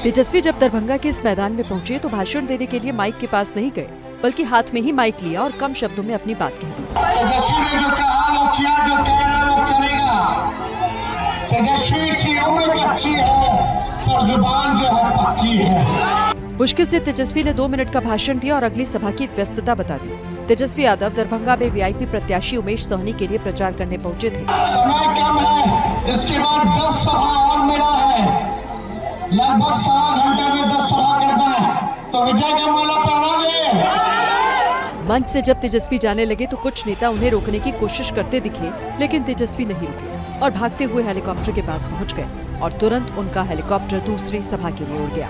तेजस्वी जब दरभंगा के इस मैदान में पहुंचे तो भाषण देने के लिए माइक के पास नहीं गए, बल्कि हाथ में ही माइक लिया और कम शब्दों में अपनी बात कह दी। तेजस्वी ने जो कहा वो किया, जो कह रहा वो करेगा। तेजस्वी की उम्र अच्छी है पर जुबान जो है पक्की है। मुश्किल से तेजस्वी ने 2 मिनट का भाषण दिया और अगली सभा की व्यस्तता बता दी। तेजस्वी यादव दरभंगा में वीआईपी प्रत्याशी उमेश सहनी के लिए प्रचार करने पहुंचे थे। समय कम है, इसके बाद 10 सभा और मेरा है। लगभग 7 घंटे में 10 सभा करता है तो विजय का माला पहना ले। मंच से जब तेजस्वी जाने लगे तो कुछ नेता उन्हें रोकने की कोशिश करते दिखे, लेकिन तेजस्वी नहीं रुके और भागते हुए हेलीकॉप्टर के पास पहुंच गए और तुरंत उनका हेलीकॉप्टर दूसरी सभा के लिए उड़ गया।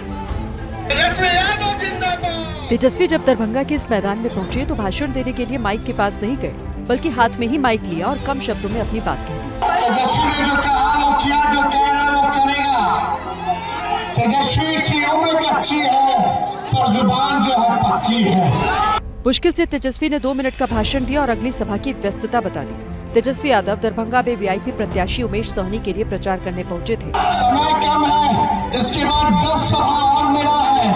तेजस्वी जब दरभंगा के इस मैदान में पहुंचे तो भाषण देने के लिए माइक के पास नहीं गए, बल्कि हाथ में ही माइक लिया और कम शब्दों में अपनी बात कह दी। तेजस्वी ने जो कहा वो किया, जो कह रहा वो करेगा। तेजस्वी की उम्र अच्छी है पर जुबान जो है पक्की है। मुश्किल से तेजस्वी ने 2 मिनट का भाषण दिया और अगली सभा की व्यस्तता बता दी। तेजस्वी यादव दरभंगा में वीआईपी प्रत्याशी उमेश सहनी के लिए प्रचार करने पहुंचे थे। समय कम है, इसके बाद 10 सभा और मेरा है।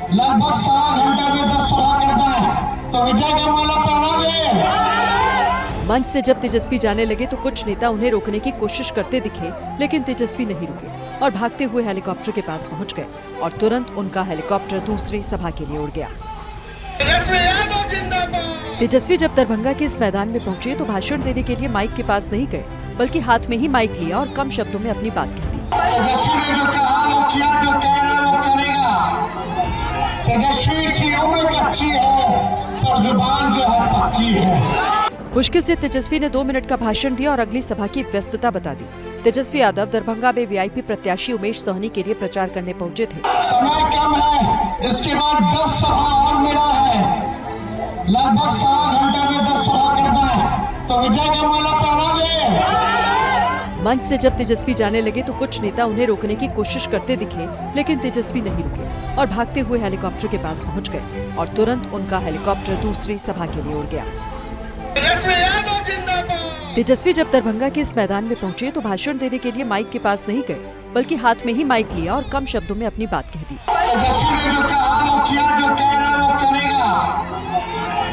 लगभग 7 घंटे में 10 सभा करता है तो विजय का माला पहना ले। मंच से जब तेजस्वी जाने लगे तो कुछ नेता उन्हें रोकने की कोशिश करते दिखे, लेकिन तेजस्वी नहीं रुके और भागते हुए हेलीकॉप्टर के पास पहुंच गए और तुरंत उनका हेलीकॉप्टर दूसरी सभा के लिए उड़ गया। तेजस्वी जब दरभंगा के इस मैदान में पहुंचे तो भाषण देने के लिए माइक के पास नहीं गए, बल्कि हाथ में ही माइक लिया और कम शब्दों में अपनी बात कह दी। तेजस्वी ने जो कहा वो किया, जो कह रहा वो करेगा। तेजस्वी की उम्र अच्छी है पर जुबान जो है पक्की है। मुश्किल से तेजस्वी ने 2 मिनट का भाषण दिया और अगली सभा की व्यस्तता बता दी। तेजस्वी यादव दरभंगा में वीआईपी प्रत्याशी उमेश सहनी के लिए प्रचार करने पहुंचे थे। समय कम है, इसके बाद 10 सभा और मेरा है। लगभग 7 घंटे में 10 सभा करता है तो विजय का माला पहना ले। मंच से जब तेजस्वी जाने लगे तो कुछ नेता उन्हें रोकने की कोशिश करते दिखे, लेकिन तेजस्वी नहीं रुके और भागते हुए हेलीकॉप्टर के पास पहुंच गए और तुरंत उनका हेलीकॉप्टर दूसरी सभा के लिए उड़ गया। तेजस्वी जब दरभंगा के इस मैदान में पहुंचे तो भाषण देने के लिए माइक के पास नहीं गए, बल्कि हाथ में ही माइक लिया और कम शब्दों में अपनी बात कह दी। तेजस्वी ने जो कहा वो किया, जो कह रहा वो करेगा।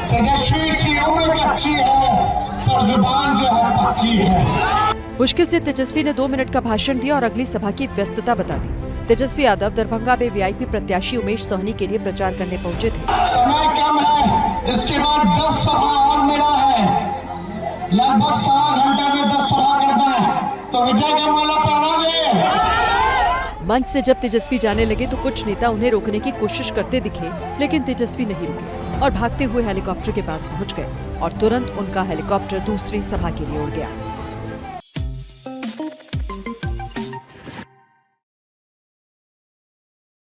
तेजस्वी की उम्र अच्छी है पर जुबान जो है पक्की है। मुश्किल से तेजस्वी ने 2 मिनट का भाषण दिया और अगली सभा की व्यस्तता बता दी। तेजस्वी यादव दरभंगा में वीआईपी प्रत्याशी उमेश सहनी के लिए प्रचार करने पहुंचे थे। समय कम है, इसके बाद 10 सभा और मेरा है। लगभग 7 घंटे में 10 सभा करता है तो विजय का माला पहना ले। मंच से जब तेजस्वी जाने लगे तो कुछ नेता उन्हें रोकने की कोशिश करते दिखे, लेकिन तेजस्वी नहीं रुके और भागते हुए हेलीकॉप्टर के पास पहुंच गए और तुरंत उनका हेलीकॉप्टर दूसरी सभा के लिए उड़ गया।